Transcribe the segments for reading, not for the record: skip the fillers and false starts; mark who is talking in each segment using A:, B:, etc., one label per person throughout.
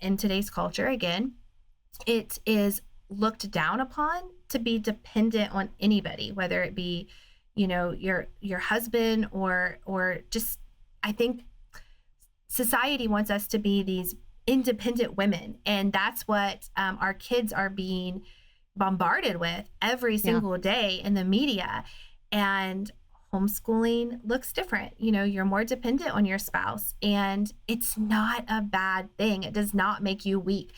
A: in today's culture, again, it is looked down upon to be dependent on anybody, whether it be, your husband or just, I think society wants us to be these independent women. And that's what our kids are being bombarded with every single day in the media. And homeschooling looks different. You're more dependent on your spouse, and it's not a bad thing. It does not make you weak.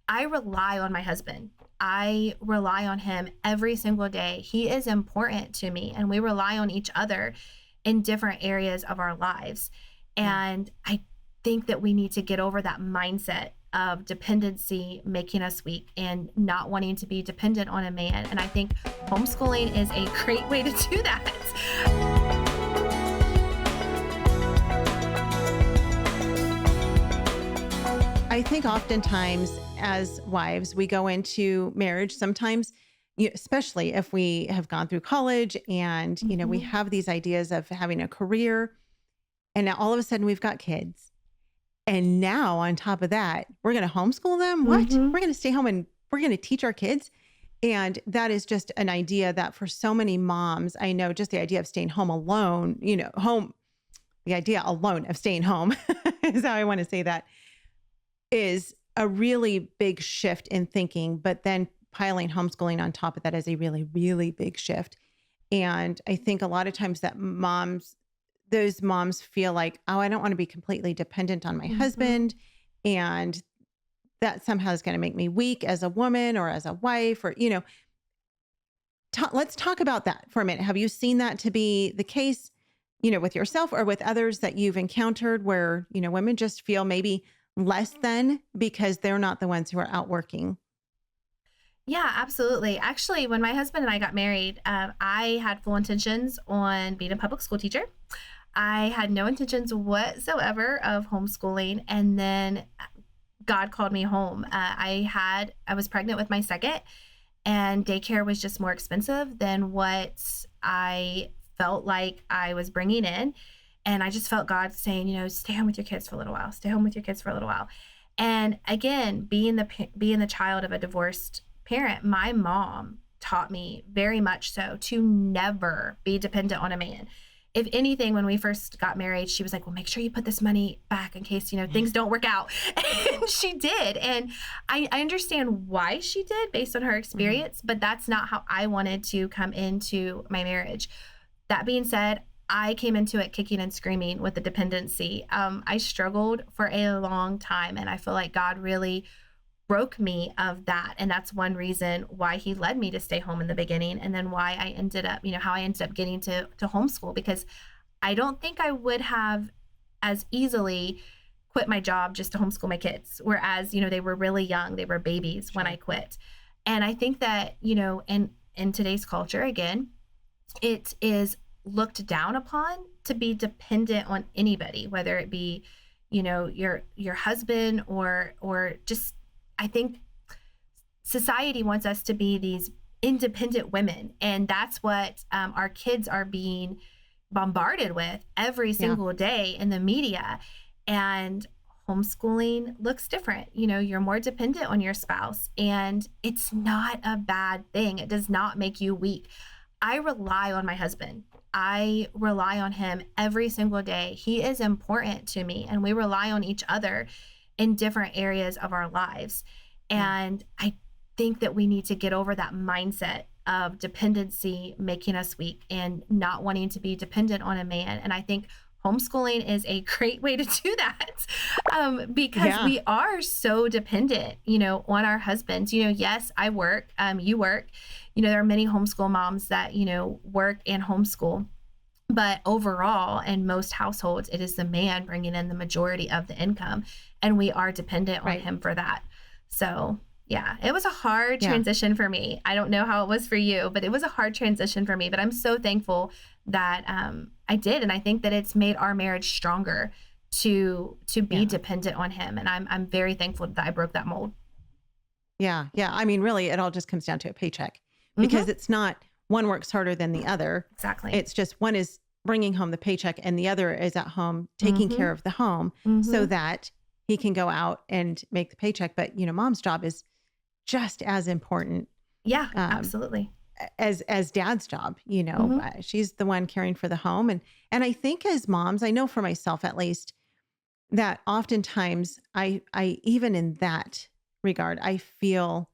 A: I rely on my husband. I rely on him every single day. He is important to me, and we rely on each other in different areas of our lives. And I think that we need to get over that mindset of dependency making us weak and not wanting to be dependent on a man. And I think homeschooling is a great way to do that.
B: I think oftentimes as wives, we go into marriage sometimes, especially if we have gone through college and, we have these ideas of having a career, and now all of a sudden we've got kids. And now on top of that, we're going to homeschool them. What? We're going to stay home and we're going to teach our kids. And that is just an idea that for so many moms, I know just the idea of staying home alone, the idea alone of staying home is how I want to say that, is a really big shift in thinking, but then piling homeschooling on top of that is a really, really big shift. And I think a lot of times that those moms feel like, oh, I don't want to be completely dependent on my husband. And that somehow is going to make me weak as a woman or as a wife, or, let's talk about that for a minute. Have you seen that to be the case, with yourself or with others that you've encountered where, women just feel maybe less than because they're not the ones who are out working?
A: Yeah, absolutely. Actually, when my husband and I got married, I had full intentions on being a public school teacher. I had no intentions whatsoever of homeschooling. And then God called me home. I was pregnant with my second, and daycare was just more expensive than what I felt like I was bringing in. And I just felt God saying, stay home with your kids for a little while, stay home with your kids for a little while. And again, being the child of a divorced parent, my mom taught me very much so to never be dependent on a man. If anything, when we first got married, she was like, well, make sure you put this money back in case, things don't work out. And she did. And I understand why she did based on her experience, but that's not how I wanted to come into my marriage. That being said, I came into it kicking and screaming with the dependency. I struggled for a long time, and I feel like God really broke me of that. And that's one reason why he led me to stay home in the beginning, and then why I ended up, how I ended up getting to homeschool, because I don't think I would have as easily quit my job just to homeschool my kids. Whereas, they were really young, they were babies when I quit. And I think that, in today's culture, again, it is looked down upon to be dependent on anybody, whether it be, your husband or just, I think society wants us to be these independent women. And that's what our kids are being bombarded with every single day in the media. And homeschooling looks different. You're more dependent on your spouse, and it's not a bad thing. It does not make you weak. I rely on my husband. I rely on him every single day. He is important to me, and we rely on each other in different areas of our lives. And I think that we need to get over that mindset of dependency making us weak and not wanting to be dependent on a man. And I think homeschooling is a great way to do that, because we are so dependent, on our husbands. Yes, I work, you work. There are many homeschool moms that, work and homeschool. But overall, in most households, it is the man bringing in the majority of the income, and we are dependent on him for that. So yeah, it was a hard transition for me. I don't know how it was for you, but it was a hard transition for me. But I'm so thankful that I did, and I think that it's made our marriage stronger to be dependent on him. And I'm very thankful that I broke that mold.
B: Yeah. I mean, really, it all just comes down to a paycheck, because it's not one works harder than the other.
A: Exactly.
B: It's just one is bringing home the paycheck and the other is at home taking care of the home so that he can go out and make the paycheck. But, mom's job is just as important
A: Yeah,
B: um,
A: absolutely.
B: as dad's job.
A: Hmm.
B: She's the one caring for the home. And I think as moms, I know for myself at least, that oftentimes I even in that regard, I feel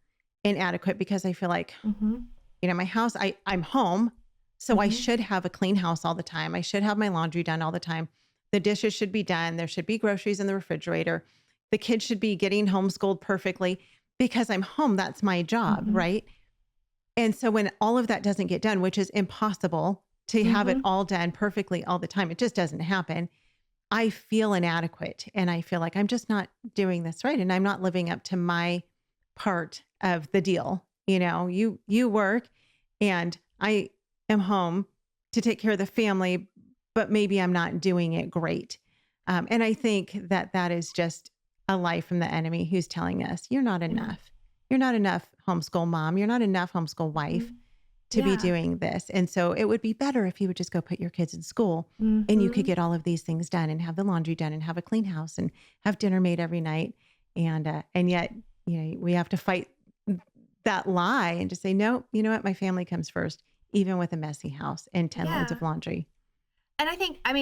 B: inadequate because I feel like,
A: Hmm.
B: my house, I'm home, so I
A: Hmm.
B: should have a clean house all the time. I should have my laundry done all the time. The dishes should be done. There should be groceries in the refrigerator. The kids should be getting homeschooled perfectly because I'm home. That's my job,
A: Hmm.
B: right? And so when all of that doesn't get done, which is impossible to have it
A: Hmm.
B: all done perfectly all the time, it just doesn't happen. I feel inadequate and I feel like I'm just not doing this right. And I'm not living up to my part of the deal. You work and I am home to take care of the family, but maybe I'm not doing it great. And I think that is just a lie from the enemy who's telling us, you're not
A: Amen.
B: enough. You're not enough homeschool mom. You're not enough homeschool
A: Hmm.
B: wife to be
A: Yeah.
B: doing this. And so it would be better if you would just go put your kids in school and you could
A: Hmm.
B: get all of these things done and have the laundry done and have a clean house and have dinner made every night. And yet, we have to fight that lie and just say, no, you know what? My family comes first, even with a messy house and 10 loads
A: Yeah.
B: of laundry.
A: And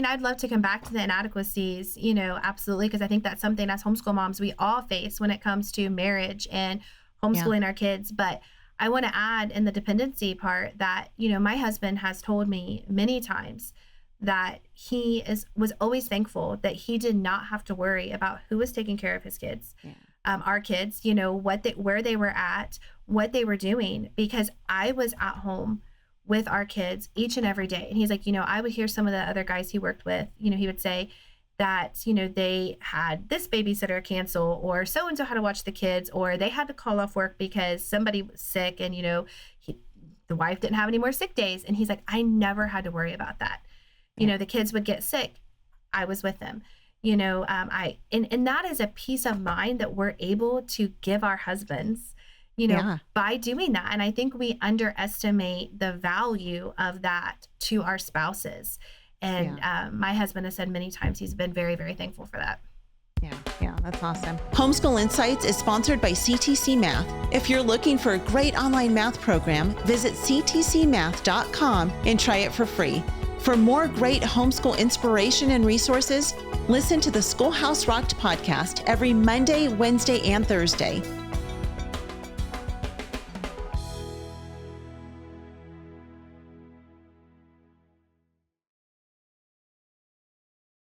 A: I'd love to come back to the inadequacies, absolutely, because I think that's something as homeschool moms we all face when it comes to marriage and
B: Yeah.
A: homeschooling our kids. But I want to add in the dependency part that, my husband has told me many times that was always thankful that he did not have to worry about who was taking care of his kids,
B: Yeah.
A: our kids, where they were at, what they were doing, because I was at home with our kids each and every day. And he's like, I would hear some of the other guys he worked with, he would say that, they had this babysitter cancel, or so and so had to watch the kids, or they had to call off work because somebody was sick and, the wife didn't have any more sick days. And he's like, I never had to worry about that.
B: Yeah.
A: The kids would get sick. I was with them. And that is a peace of mind that we're able to give our husbands,
B: Yeah.
A: by doing that. And I think we underestimate the value of that to our spouses. And
B: Yeah.
A: my husband has said many times he's been very, very thankful for that.
B: Yeah. Yeah. That's awesome. Homeschool Insights is sponsored by CTC Math. If you're looking for a great online math program, visit ctcmath.com and try it for free. For more great homeschool inspiration and resources, listen to the Schoolhouse Rocked podcast every Monday, Wednesday, and Thursday.